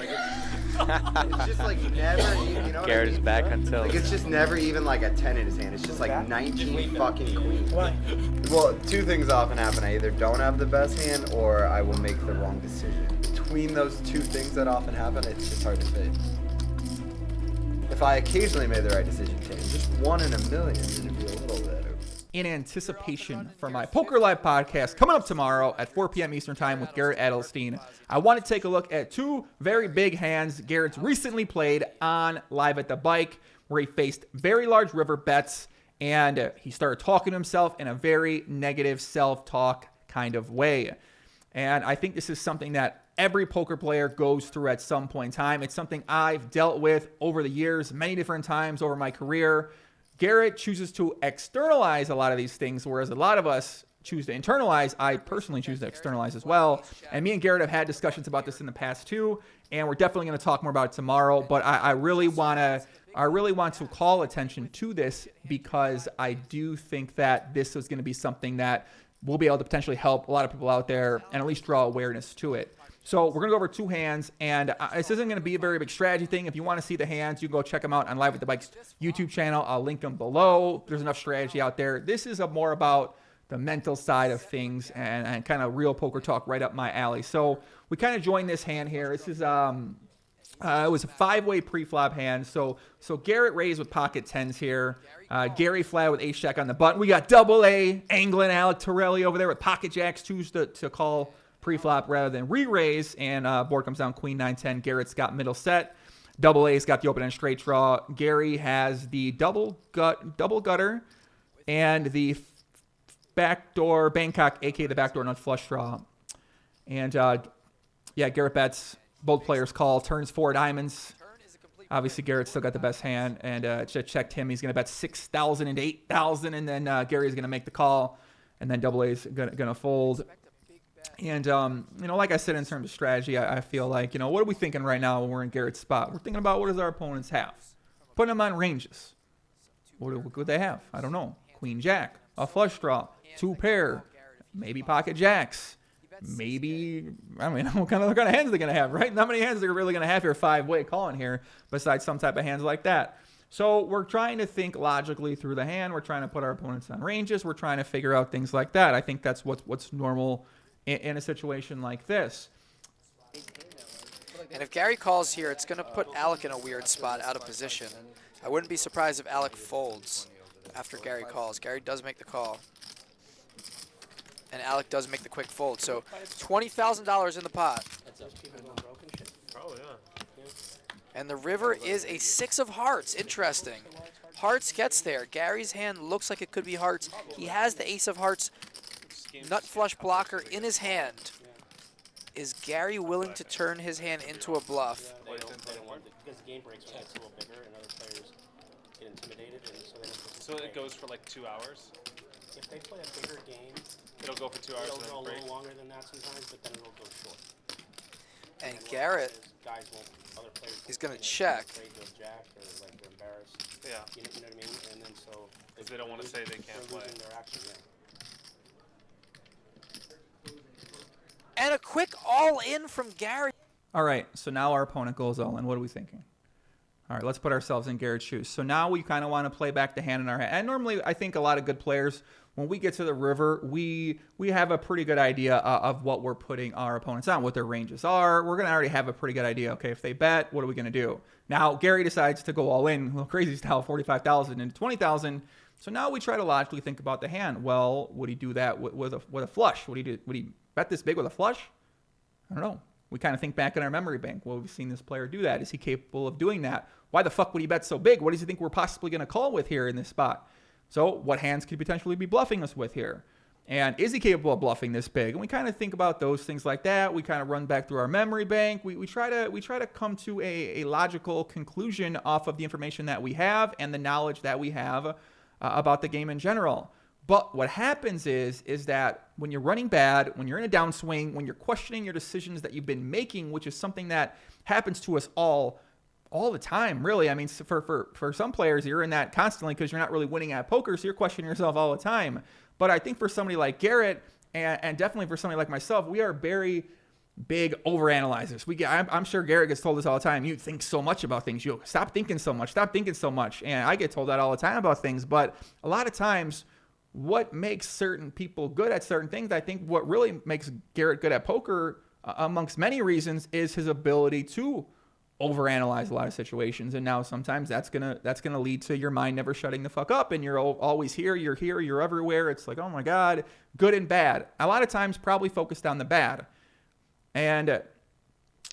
Like it's just like never, you know. Garrett is back on tilt. Like it's just never even like a 10 in his hand. It's just like 19 fucking queens. Why? Well, two things often happen. I either don't have the best hand or I will make the wrong decision. Between those two things that often happen, it's just hard to say. If I occasionally made the right decision, just 1 in a million, it'd be a little better. In anticipation for my Poker Live podcast coming up tomorrow at 4 p.m. Eastern Time with Garrett Adelstein, I want to take a look at two very big hands Garrett's recently played on Live at the Bike, where he faced very large river bets, and he started talking to himself in a very negative self-talk kind of way. And I think this is something that every poker player goes through at some point in time. It's something I've dealt with over the years, many different times over my career. Garrett chooses to externalize a lot of these things, whereas a lot of us choose to internalize. I personally choose to externalize as well. And me and Garrett have had discussions about this in the past too, and we're definitely going to talk more about it tomorrow. But I really want to call attention to this because I do think that this is going to be something that will be able to potentially help a lot of people out there and at least draw awareness to it. So we're going to go over two hands, and this isn't going to be a very big strategy thing. If you want to see the hands, you can go check them out on Live at the Bike's YouTube channel. I'll link them below. There's enough strategy out there. This is more about the mental side of things and kind of real poker talk right up my alley. So we kind of joined this hand here. This is it was a 5-way pre-flop hand. So Garrett raised with pocket 10s here. Gary flat with ace-jack on the button. We got double A, Anglin, Alec Torelli over there with pocket jacks, choose to call pre-flop rather than re-raise, and board comes down queen 9-10. Garrett's got middle set. Double A's got the open and straight draw. Gary has the double gutter and the backdoor Bangkok, aka the backdoor nut flush draw. And yeah, Garrett bets. Both players call. Turns 4 diamonds. Obviously, Garrett's still got the best hand, and checked him. He's going to bet 6,000 and 8,000, and then Gary's going to make the call, and then double A's going to fold. And, you know, like I said, in terms of strategy, I feel like, you know, what are we thinking right now when we're in Garrett's spot? We're thinking about what does our opponents have? Putting them on ranges. What could they have? I don't know. Queen Jack, a flush draw, 2 pair, maybe pocket jacks, maybe, I mean, what kind of hands are they going to have, right? Not many hands they're really going to have here 5-way calling here besides some type of hands like that. So we're trying to think logically through the hand. We're trying to put our opponents on ranges. We're trying to figure out things like that. I think that's what's normal in a situation like this. And if Gary calls here, it's going to put Alec in a weird spot, out of position. I wouldn't be surprised if Alec folds after Gary calls. Gary does make the call. And Alec does make the quick fold. So $20,000 in the pot. Oh, yeah. And the river is a 6 of hearts. Interesting. Hearts gets there. Gary's hand looks like it could be hearts. He has the ace of hearts nut flush blocker in his hand. Is Gary willing to turn his hand into a bluff? Because the game breaks when it's a little bigger and other players get intimidated. And so it goes for like 2 hours? If they play a bigger game, it'll go for 2 hours. It'll go a little longer than that sometimes, but then it'll go short. And Garrett is going to check. Jack or like they're embarrassed. Yeah. You know what I mean? And then so Because they don't want to say they can't play. Their action, yeah. And a quick all-in from Gary. All right, so now our opponent goes all in. What are we thinking? All right, let's put ourselves in Garrett's shoes. So now we kind of want to play back the hand in our hand. And normally, I think a lot of good players, when we get to the river, we have a pretty good idea of what we're putting our opponents on, what their ranges are. We're going to already have a pretty good idea. Okay, if they bet, what are we going to do? Now, Gary decides to go all in, a little crazy style, 45,000 into 20,000. So now we try to logically think about the hand. Well, would he do that with a flush? Would he do? Would he bet this big with a flush? I don't know. We kind of think back in our memory bank. Well, we've seen this player do that. Is he capable of doing that? Why the fuck would he bet so big? What does he think we're possibly going to call with here in this spot? So what hands could he potentially be bluffing us with here? And is he capable of bluffing this big? And we kind of think about those things like that. We kind of run back through our memory bank. We try to come to a logical conclusion off of the information that we have and the knowledge that we have about the game in general. But what happens is that when you're running bad, when you're in a downswing, when you're questioning your decisions that you've been making, which is something that happens to us all the time, really. I mean, for some players, you're in that constantly because you're not really winning at poker, so you're questioning yourself all the time. But I think for somebody like Garrett, and definitely for somebody like myself, we are very big overanalyzers. I'm sure Garrett gets told this all the time. You think so much about things. You stop thinking so much. Stop thinking so much. And I get told that all the time about things. But a lot of times, what makes certain people good at certain things, I think what really makes Garrett good at poker, amongst many reasons, is his ability to overanalyze a lot of situations. And now sometimes that's gonna lead to your mind never shutting the fuck up, and you're always here, you're everywhere. It's like, oh my God, good and bad. A lot of times probably focused on the bad. And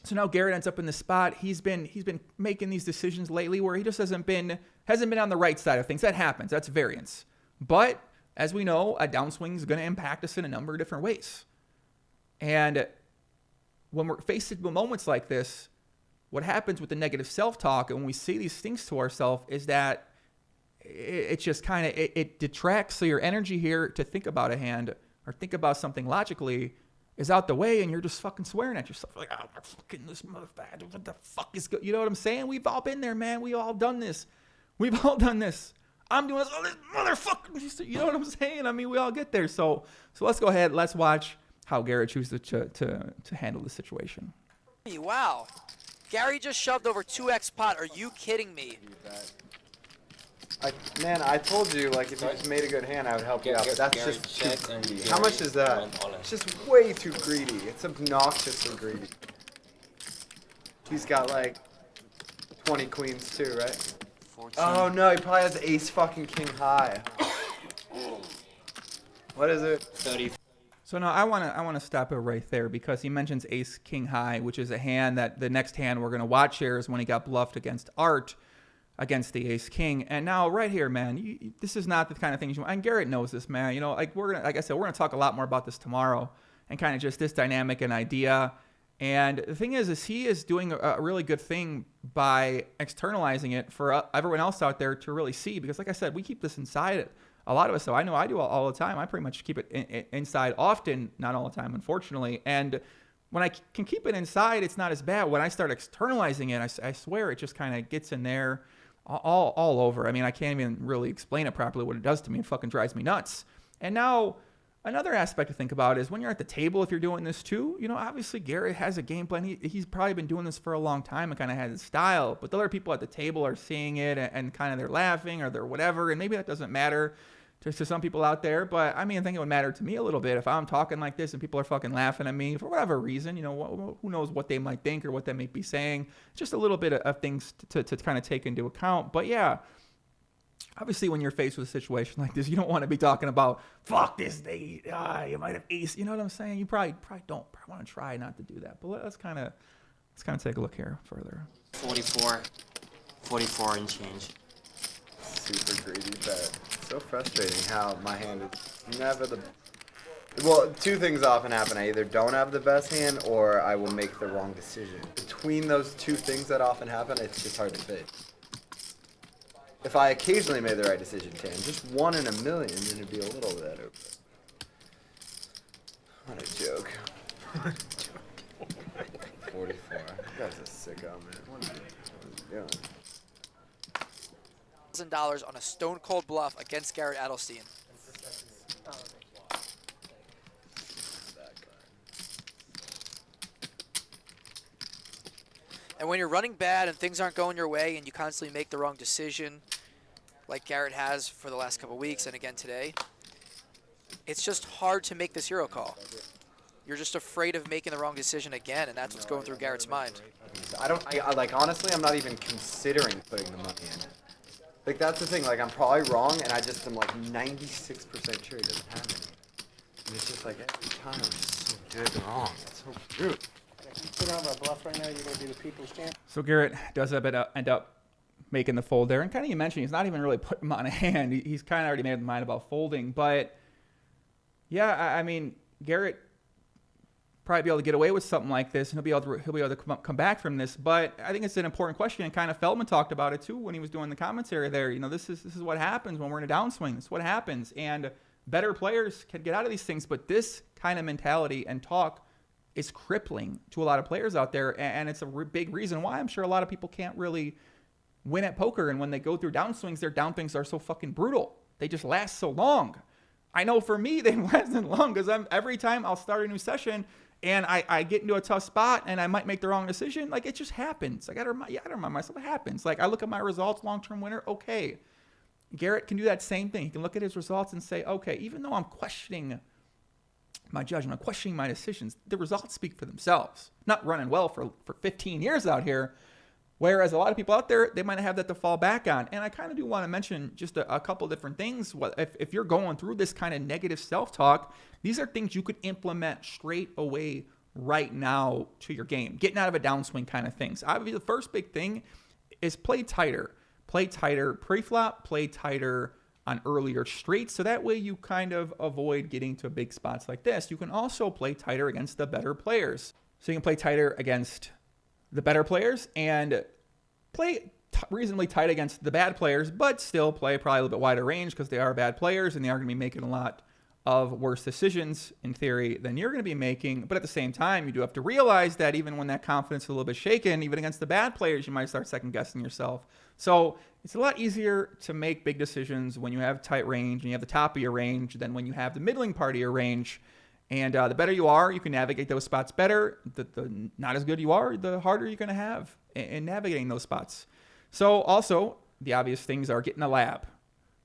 so now Garrett ends up in the spot. He's been making these decisions lately where he just hasn't been on the right side of things. That happens. That's variance. But as we know, a downswing is going to impact us in a number of different ways. And when we're faced with moments like this, what happens with the negative self-talk and when we say these things to ourselves is that it just kind of, it detracts. So your energy here to think about a hand or think about something logically is out the way, and you're just fucking swearing at yourself. Like, oh, fucking this motherfucker, what the fuck is good? You know what I'm saying? We've all been there, man. We all done this. We've all done this. I'm doing this. Oh, this motherfucker. You know what I'm saying? I mean, we all get there. So let's go ahead. Let's watch how Garrett chooses to handle the situation. Wow. Gary just shoved over 2x pot. Are you kidding me? Man, I told you, like, if you just made a good hand, I would help you out, but that's just too greedy. How much is that? It's just way too greedy. It's obnoxiously greedy. He's got, like, 20 queens, too, right? 14. Oh, no, he probably has ace fucking king high. What is it? 30. So now I want to stop it right there because he mentions ace king high, which is a hand that the next hand we're going to watch here is when he got bluffed against Art, against the ace king. And now right here, man, this is not the kind of things you want. And Garrett knows this, man. You know, like I said, we're gonna talk a lot more about this tomorrow and kind of just this dynamic and idea. And the thing is he is doing a really good thing by externalizing it for everyone else out there to really see, because like I said, we keep this inside a lot of us. So I know I do all the time. I pretty much keep it inside often, not all the time, unfortunately. And when I can keep it inside, it's not as bad. When I start externalizing it, I swear it just kind of gets in there all over. I mean, I can't even really explain it properly what it does to me. It fucking drives me nuts. And now another aspect to think about is when you're at the table, if you're doing this too, you know, obviously Garrett has a game plan. He's probably been doing this for a long time and kind of has his style, but the other people at the table are seeing it and kind of they're laughing or they're whatever. And maybe that doesn't matter to some people out there, but I mean, I think it would matter to me a little bit if I'm talking like this and people are fucking laughing at me for whatever reason. You know, who knows what they might think or what they may be saying. Just a little bit of things to kind of take into account. But yeah, obviously when you're faced with a situation like this, you don't want to be talking about fuck this day. You might have ace. You know what I'm saying? You probably don't want to try not to do that. But let's kind of take a look here further. 44 and change. Super greedy bet. So frustrating how my hand is never the... Well, two things often happen. I either don't have the best hand or I will make the wrong decision. Between those two things that often happen, it's just hard to fit. If I occasionally made the right decision, just 1 in a million, then it'd be a little better. What a joke. 44. That's a sicko, man. What is he doing? $1,000 on a stone cold bluff against Garrett Adelstein. And when you're running bad and things aren't going your way and you constantly make the wrong decision, like Garrett has for the last couple weeks and again today, it's just hard to make this hero call. You're just afraid of making the wrong decision again, and that's what's going through Garrett's mind. Like, honestly, I'm not even considering putting the money in. Like, that's the thing, like, I'm probably wrong, and I just am, like, 96% sure he doesn't have it. And it's just, like, every time I'm just so dead wrong. It's so true. If you put on a bluff right now, you're going to be the people's champ. So Garrett does end up making the fold there. And kind of you mentioned, he's not even really putting him on a hand. He's kind of already made his mind about folding. But, yeah, I mean, Garrett probably be able to get away with something like this, and he'll be able to come back from this. But I think it's an important question, and kind of Feldman talked about it too when he was doing the commentary there. You know, this is what happens when we're in a downswing. This is what happens, and better players can get out of these things. But this kind of mentality and talk is crippling to a lot of players out there, and it's a big reason why I'm sure a lot of people can't really win at poker. And when they go through downswings, their downswings are so fucking brutal. They just last so long. I know for me, they lasted long because every time I'll start a new session and I get into a tough spot and I might make the wrong decision, like, it just happens. I gotta remind myself it happens. Like, I look at my results, long-term winner, okay. Garrett can do that same thing. He can look at his results and say, okay, even though I'm questioning my judgment, I'm questioning my decisions, the results speak for themselves. Not running well for 15 years out here, whereas a lot of people out there, they might have that to fall back on. And I kind of do want to mention just a couple different things. If you're going through this kind of negative self-talk, these are things you could implement straight away right now to your game. Getting out of a downswing kind of things. Obviously, the first big thing is play tighter. Play tighter pre-flop, play tighter on earlier streets, so that way you kind of avoid getting to big spots like this. You can also play tighter against the better players. So you can play tighter against the better players and play reasonably tight against the bad players, but still play probably a little bit wider range because they are bad players and they are going to be making a lot of worse decisions in theory than you're going to be making. But at the same time, you do have to realize that even when that confidence is a little bit shaken, even against the bad players, you might start second guessing yourself. So it's a lot easier to make big decisions when you have tight range and you have the top of your range than when you have the middling part of your range. And the better you are, you can navigate those spots better. The not as good you are, the harder you're going to have in navigating those spots. So also, the obvious things are get in the lab.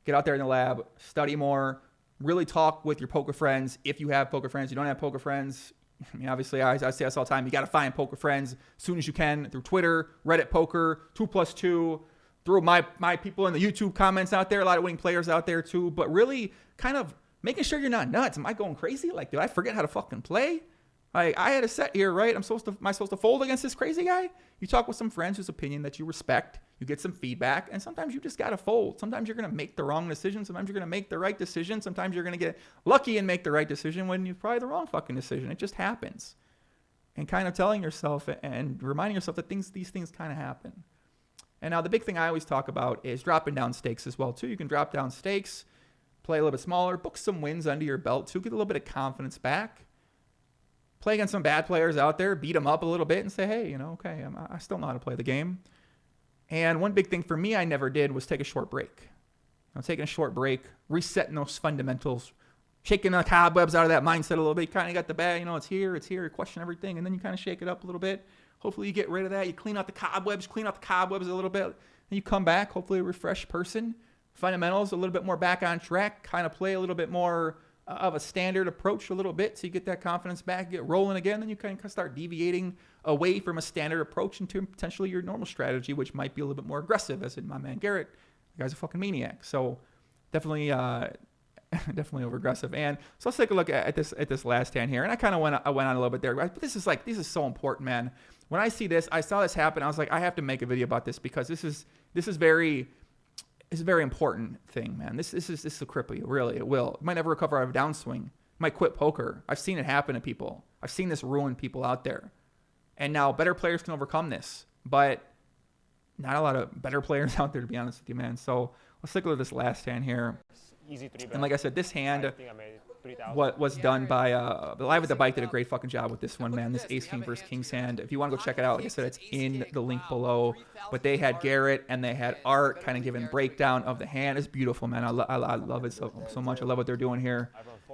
Get out there in the lab, study more, really talk with your poker friends. If you have poker friends, you don't have poker friends, I mean, obviously, I say this all the time. You got to find poker friends as soon as you can through Twitter, Reddit Poker, 2+2, through my people in the YouTube comments out there. A lot of winning players out there too. But really kind of making sure you're not nuts. Am I going crazy? Like, did I forget how to fucking play? Like, I had a set here, right? Am I supposed to fold against this crazy guy? You talk with some friends whose opinion that you respect. You get some feedback, and sometimes you just got to fold. Sometimes you're going to make the wrong decision. Sometimes you're going to make the right decision. Sometimes you're going to get lucky and make the right decision when you're probably the wrong fucking decision. It just happens. And kind of telling yourself and reminding yourself that these things kind of happen. And now the big thing I always talk about is dropping down stakes as well, too. You can drop down stakes, play a little bit smaller, book some wins under your belt, too. Get a little bit of confidence back. Play against some bad players out there, beat them up a little bit and say, hey, okay, I still know how to play the game. And one big thing for me I never did was take a short break. Taking a short break, resetting those fundamentals, shaking the cobwebs out of that mindset a little bit. You kind of got the bag, it's here, you question everything, and then you kind of shake it up a little bit. Hopefully you get rid of that. You clean out the cobwebs a little bit. Then you come back, hopefully a refreshed person. Fundamentals a little bit more back on track, kind of play a little bit more of a standard approach a little bit so you get that confidence back, get rolling again, then you kind of start deviating away from a standard approach into potentially your normal strategy, which might be a little bit more aggressive, as in my man Garrett. The guy's a fucking maniac. So definitely definitely over aggressive. And so let's take a look at this last hand here. And I went on a little bit there, but this is so important, man. When I see this, I saw this happen, I was like, I have to make a video about this because this is very it's a very important thing, man. This will cripple you, really. It will. You might never recover out of a downswing. You might quit poker. I've seen it happen to people. I've seen this ruin people out there. And now better players can overcome this, but not a lot of better players out there, to be honest with you, man. So let's take a look at this last hand here. Easy 3-bet. And like I said, this hand, I think I made 3,000. what was done by LiveAtTheBike did a great fucking job with this one, man. This ace king versus king's hand. If you want to go check it out, like I said, it's in the link below. But they had Garrett and they had Art kind of giving breakdown of the hand. It's beautiful, man. I love it so much. I love what they're doing here.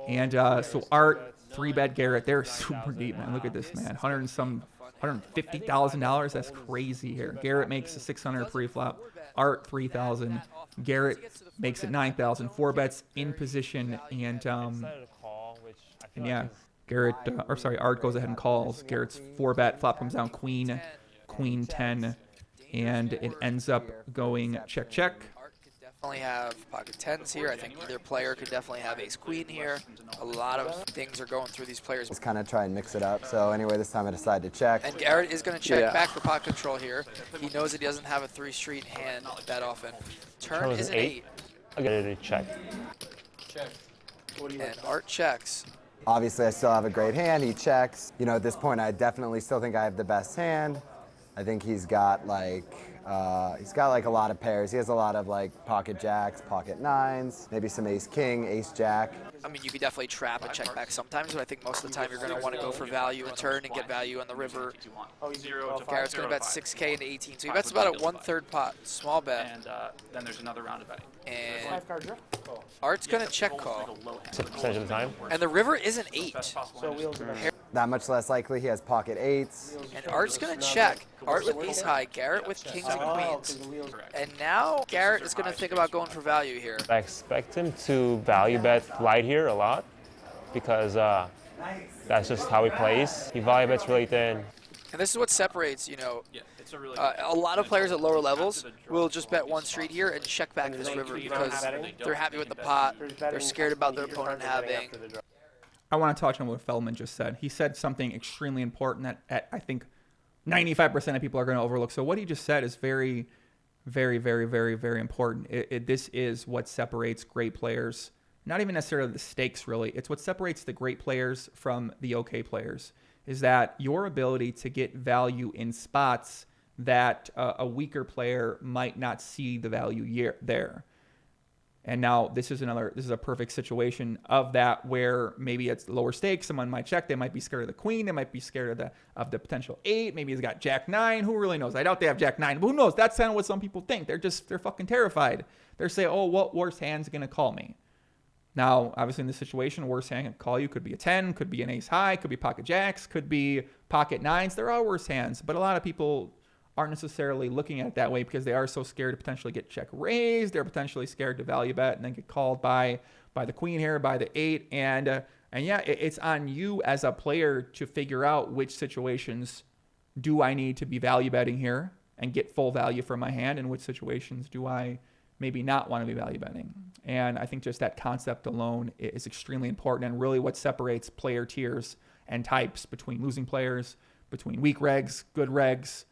And so Art, 3-bet Garrett, they're super deep, man. Look at this, man. $150,000. That's crazy here. Garrett makes a 600 pre-flop. Art 3,000. Garrett makes it 9,000. 4 bets in position, and yeah, Art goes ahead and calls. Garrett's 4-bet flop comes down queen 10, and it ends up going check. Definitely have pocket 10s here. I think either player could definitely have ace queen here. A lot of things are going through these players. Just kind of try and mix it up. So anyway, this time I decided to check. And Garrett is going to check back for pot control here. He knows that he doesn't have a 3-street hand that often. Turn is an 8. I got to check. And Art checks. Obviously, I still have a great hand. He checks. At this point, I definitely still think I have the best hand. I think he's got like a lot of pairs. He has a lot of like pocket jacks, pocket 9s, maybe some ace king, ace jack. I mean, you could definitely trap a check back sometimes, but I think most of the time you're going to want to go for value and turn and get value on the river. Garrett's going to bet 6K into 18, so he bets about a 1/3 pot, small bet. And then there's another round of betting. And Art's going to check call. Percentage of the time. And the river is an 8. that much less likely he has pocket eights. And Art's going to check. Art with ace high, Garrett with kings and queens. And now Garrett is going to think about going for value here. I expect him to value bet light here a lot because that's just how he plays. He value bets really thin. And this is what separates, you know, a lot of players at lower levels will just bet one street here and check back this river because they're happy with the pot. They're scared about their opponent having. I want to touch on what Feldman just said. He said something extremely important that I think 95% of people are going to overlook. So what he just said is very, very, very, very, very important. This is what separates great players. Not even necessarily the stakes, really. It's what separates the great players from the okay players, is that your ability to get value in spots that a weaker player might not see the value there. And now this is a perfect situation of that where maybe it's lower stakes. Someone might check. They might be scared of the queen. They might be scared of the potential 8. Maybe he's got jack 9. Who really knows? I doubt they have jack 9. But who knows? That's kind of what some people think. They're fucking terrified. They're saying, oh, what worse hand's going to call me? Now, obviously in this situation, worse hand can call you. Could be a 10, could be an ace high, could be pocket jacks, could be pocket 9s. There are worse hands. But a lot of people aren't necessarily looking at it that way because they are so scared to potentially get check raised. They're potentially scared to value bet and then get called by the queen here, by the 8. And yeah, it's on you as a player to figure out which situations do I need to be value betting here and get full value from my hand, and which situations do I maybe not want to be value betting. And I think just that concept alone is extremely important and really what separates player tiers and types between losing players, between weak regs, good regs,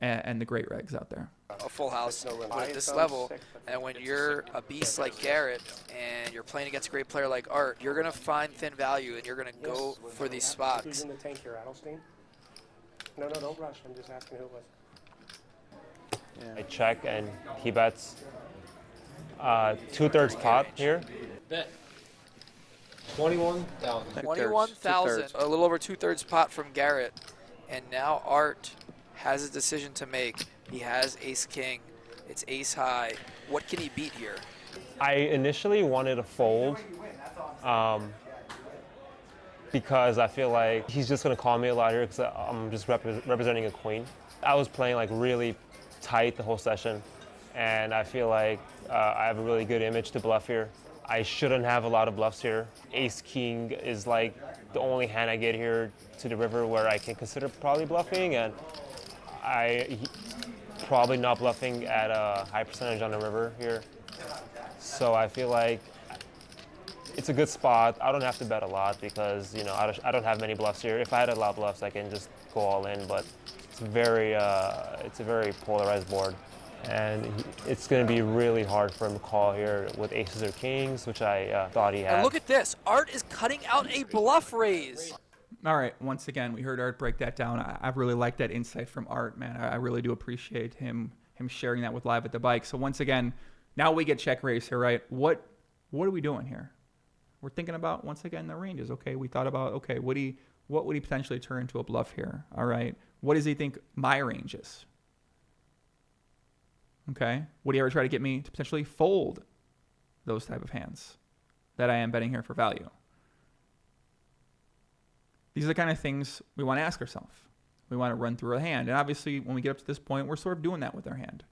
and the great regs out there. A full house at this level, and when you're a beast like Garrett and you're playing against a great player like Art, you're going to find thin value and you're going to go for these spots. Who's in the tank here, Adelstein? No, don't rush. I'm just asking who it was. I check and he bets 2/3 pot here. Bet. 21,000. 21,000, a little over 2/3 pot from Garrett. And now Art has a decision to make. He has ace king. It's ace high. What can he beat here? I initially wanted to fold because I feel like he's just going to call me a lot here because I'm just representing a queen. I was playing like really tight the whole session, and I feel like I have a really good image to bluff here. I shouldn't have a lot of bluffs here. Ace king is like the only hand I get here to the river where I can consider probably bluffing, and probably not bluffing at a high percentage on the river here. So I feel like it's a good spot. I don't have to bet a lot because, you know, I don't have many bluffs here. If I had a lot of bluffs, I can just go all in, but it's a very polarized board. And it's going to be really hard for him to call here with aces or kings, which I thought he had. And look at this. Art is cutting out a bluff raise. All right, once again, we heard Art break that down. I really like that insight from Art, man. I really do appreciate him sharing that with Live at the Bike. So once again, now we get check raise here, right? What are we doing here? We're thinking about, once again, the ranges. Okay, we thought about, okay, what would he potentially turn into a bluff here? All right, what does he think my range is? Okay, would he ever try to get me to potentially fold those type of hands that I am betting here for value? These are the kind of things we want to ask ourselves. We want to run through a hand. And obviously, when we get up to this point, we're sort of doing that with our hand.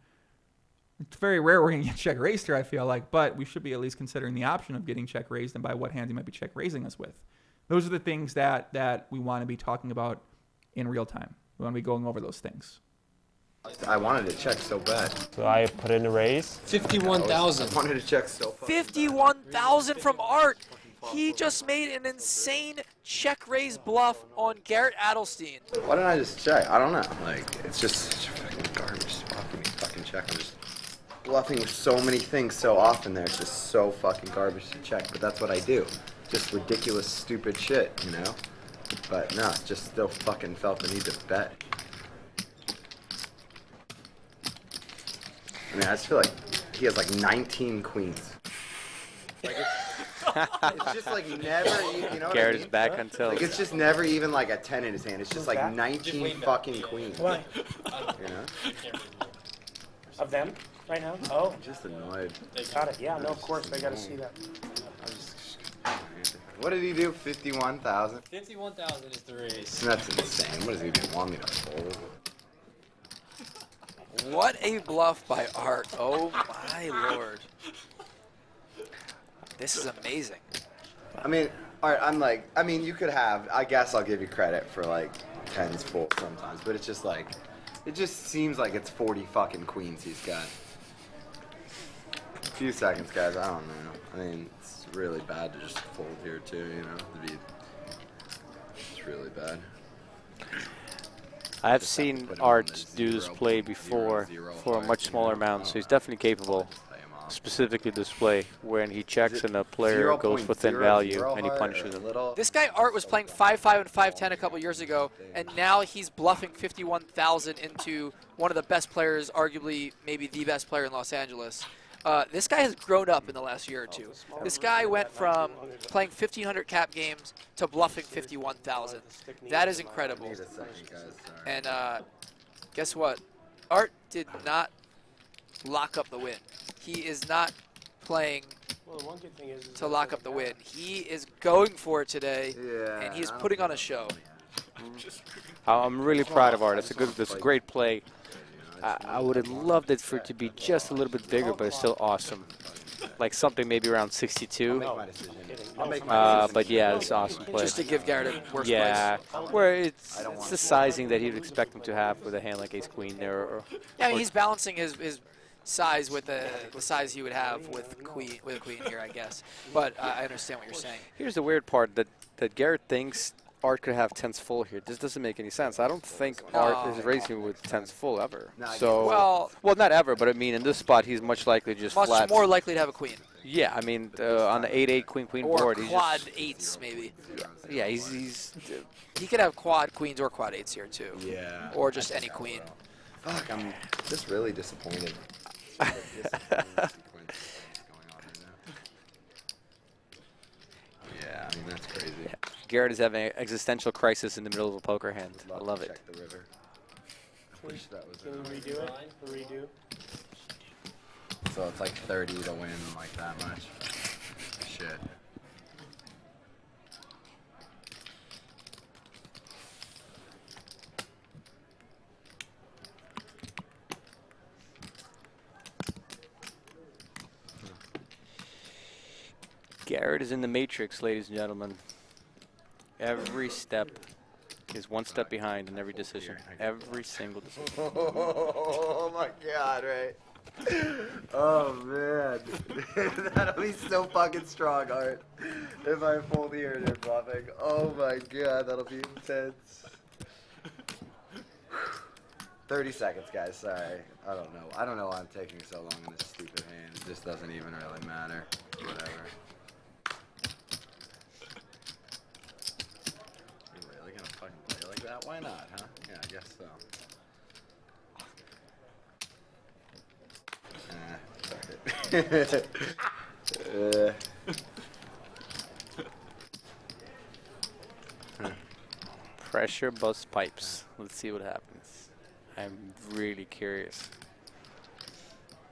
It's very rare we're going to get check raised here, I feel like, but we should be at least considering the option of getting check raised and by what hands he might be check raising us with. Those are the things that we want to be talking about in real time. We want to be going over those things. I wanted to check so bad. So I put in a raise. 51,000. I wanted to check so bad. 51,000 from Art. He just made an insane check raise bluff on Garrett Adelstein. Why didn't I just check? I don't know. Like, it's just such a fucking garbage spot for me to fucking check. I'm just bluffing with so many things so often there. It's just so fucking garbage to check. But that's what I do. Just ridiculous, stupid shit, you know? But no, just still fucking felt the need to bet. I mean, I just feel like he has like 19 queens. Like it's just like never, you know what Garrett I mean? is back on tilt. Like it's just never even like a 10 in his hand. It's just like 19 fucking queens. Why? You know? Of them right now? Oh, I'm just annoyed. got it. Yeah, no, of course. I got to see that. I'm just What did he do? 51,000? 51,000 is the raise. That's insane. What does he do? Want me to fold? What a bluff by Art. Oh my lord. This is amazing. I mean, Art, I mean, you could have, I guess I'll give you credit for like 10s full sometimes, but it's just like, it just seems like it's 40 fucking queens he's got. A few seconds, guys, I don't know. I mean, it's really bad to just fold here too, you know, it's really bad. I've seen Art do this play before for a much smaller amount, so he's definitely capable. Specifically this play, when he checks and a player goes within value and he punishes him. This guy Art was playing 5-5 and 5-10 a couple years ago, and now he's bluffing 51,000 into one of the best players, arguably maybe the best player in Los Angeles. This guy has grown up in the last year or two. This guy went from playing 1,500 cap games to bluffing 51,000. That is incredible. And guess what? Art did not lock up the win. He is not playing to lock up the win. He is going for it today, and he's putting on a show. I'm really proud of Art. That's a great play. I would have loved it for it to be just a little bit bigger, but it's still awesome. Like something maybe around 62. But yeah, it's awesome play. Just to give Garrett a worse place. Where it's the sizing that he would expect him to have with a hand like Ace-Queen there. Yeah, I mean, he's balancing his size with the size he would have with a queen here, I guess. But I understand what you're saying. Here's the weird part, that Garrett thinks Art could have 10s full here. This doesn't make any sense. I don't think Art is raising with 10s full ever. So well, not ever, but I mean in this spot he's much likely to just much flat. more likely to have a queen. Yeah, I mean on the 8-8 queen or board, quad he's just, 8s maybe. Yeah, he's he could have quad queens or quad 8s here too. Yeah. Or just any queen. Fuck, I'm just really disappointed. Yeah, I mean that's crazy. Yeah. Garrett is having an existential crisis in the middle of a poker hand. I love it. Check the river. I wish that was Can we redo it? The redo? So it's like 30 to win like that much. Shit. Garrett is in the matrix, ladies and gentlemen. Every step is one step behind in every decision. Every single decision. Oh my god, right? Oh man. That'll be so fucking strong, Art. If I fold here and you're bluffing. Oh my god, that'll be intense. 30 seconds, guys, sorry. I don't know why I'm taking so long in this stupid hand. It just doesn't even really matter. Whatever. That? Why not, huh? Yeah, I guess so. Fuck it. Pressure bust pipes. Let's see what happens. I'm really curious.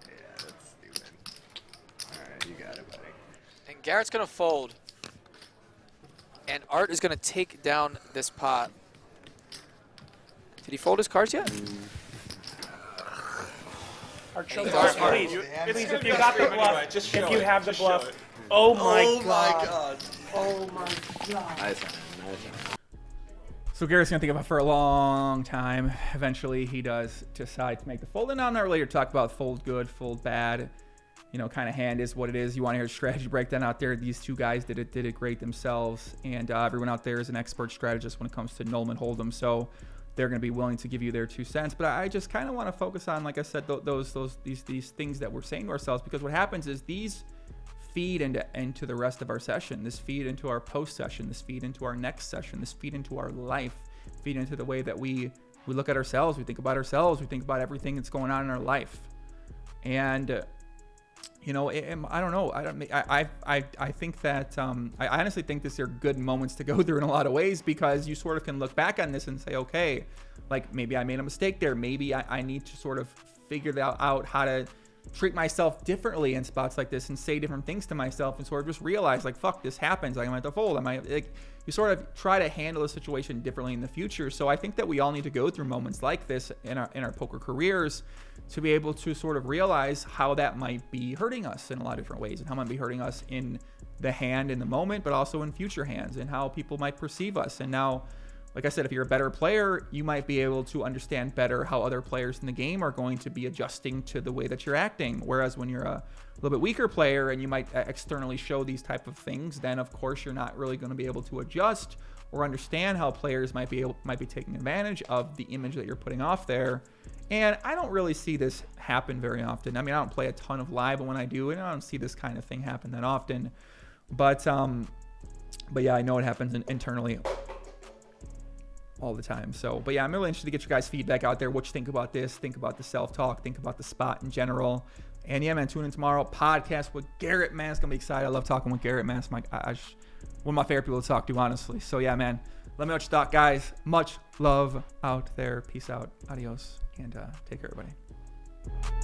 Yeah, that's stupid. Alright, you got it, buddy. And Garrett's going to fold. And Art is going to take down this pot. Did he fold his cards yet? Art, show please, if you got the bluff, if you have the bluff. Oh my god. Oh my god. Nice. So Garrett's going to think about it for a long time. Eventually, he does decide to make the fold. And I'm not really here to talk about fold good, fold bad. You know, kind of hand is what it is. You want to hear a strategy breakdown out there. These two guys did it great themselves. And everyone out there is an expert strategist when it comes to Nolan Hold'em. So they're going to be willing to give you their 2 cents. But I just kind of want to focus on, like I said, these things that we're saying to ourselves, because what happens is these feed into the rest of our session. This feed into our post session. This feed into our next session. This feed into our life. Feed into the way that we look at ourselves. We think about ourselves. We think about everything that's going on in our life. And you know, I don't know. I think that I honestly think these are good moments to go through in a lot of ways, because you sort of can look back on this and say, okay, like maybe I made a mistake there. Maybe I need to sort of figure out how to treat myself differently in spots like this and say different things to myself and sort of just realize, like, fuck, this happens. I might have to fold. Like, you sort of try to handle the situation differently in the future. So I think that we all need to go through moments like this in our poker careers to be able to sort of realize how that might be hurting us in a lot of different ways, and how it might be hurting us in the hand in the moment, but also in future hands, and how people might perceive us. And now, like I said, if you're a better player, you might be able to understand better how other players in the game are going to be adjusting to the way that you're acting. Whereas when you're a little bit weaker player and you might externally show these type of things, then of course you're not really going to be able to adjust or understand how players might be taking advantage of the image that you're putting off there. And I don't really see this happen very often. I mean, I don't play a ton of live, but when I do, I don't see this kind of thing happen that often. But yeah, I know it happens internally all the time. So, but yeah, I'm really interested to get your guys' feedback out there. What you think about this? Think about the self-talk. Think about the spot in general. And yeah, man, tune in tomorrow. Podcast with Garrett, man. It's gonna be exciting. I love talking with Garrett, man. It's one of my favorite people to talk to, honestly. So yeah, man. Let me know what you thought, guys. Much love out there. Peace out. Adios. And take care, everybody.